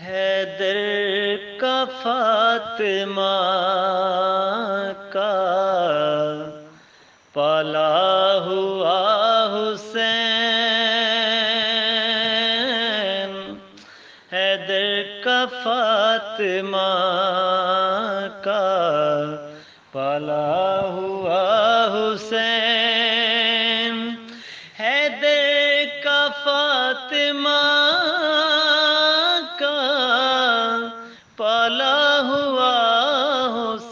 حیدر کا فاطمہ کا پالا ہوا حسین، حیدر کا فاطمہ کا پالا ہوا حسین، حیدر کا فاطمہ پالا ہوا حسین،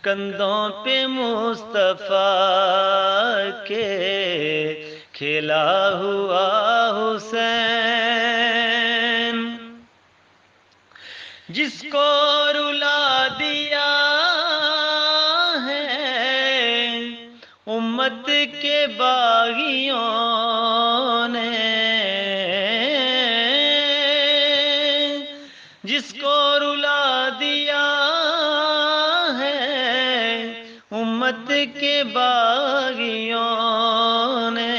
کندھوں پہ مصطفیٰ کے کھلا ہوا حسین، جس کو رلا دیا ہے امت کے باغیوں نے، جس کو رلا دیا ہے امت کے باغیوں نے،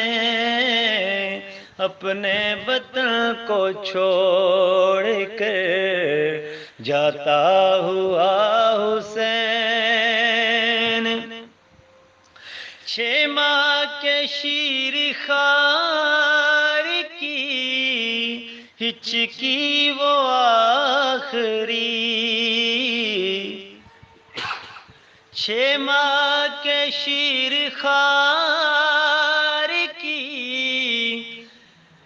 اپنے وطن کو چھوڑ کر جاتا ہوا حسین، 6 ماہ کے شیر خار کی ہچکی وہ آخری، 6 ماہ کے شیر خار کی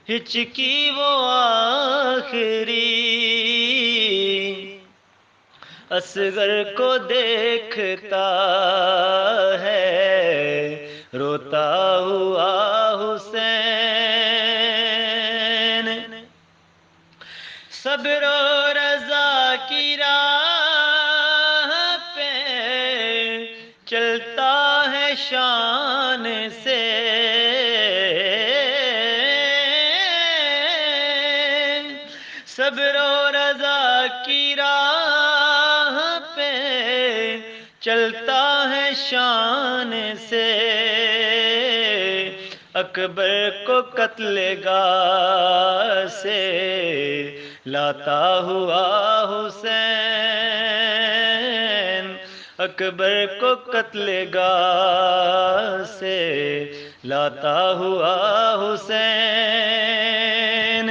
ہچکی وہ آخری، اصغر کو دیکھتا ہے روتا ہوا حسین، صبر و رضا کی راہ پہ چلتا ہے شان سے، صبر و رضا کی راہ پہ چلتا ہے شان سے، اکبر کو قتل گاہ سے لاتا ہوا حسین، اکبر کو قتل گاہ سے لاتا ہوا حسین،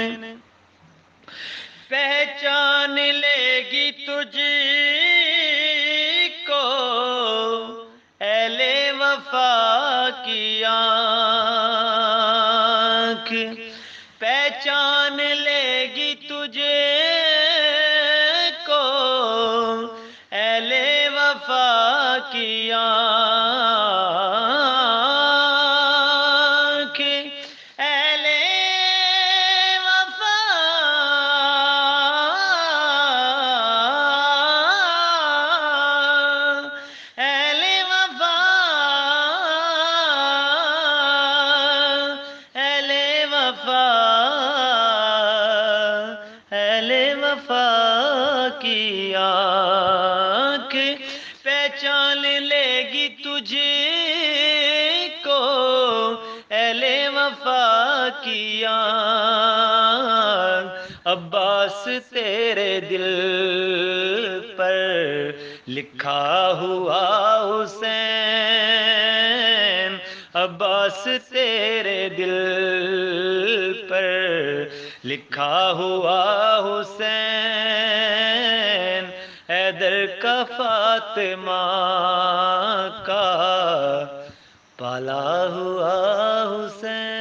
پہچان لے گی تجھ کو اہل وفا کی آنکھ، پہچان لے گی تجھے کو اہل وفا کی آنکھ، اہل وفا، اہل وفا، اہل وفا، اہل وفا کی آنکھ، پہچان لے گی تجھے کو اہل وفا کی آنکھ، عباس تیرے دل پر لکھا ہوا حسین، عباس تیرے دل پر لکھا ہوا حسین، حیدر کا فاطمہ کا پالا ہوا حسین۔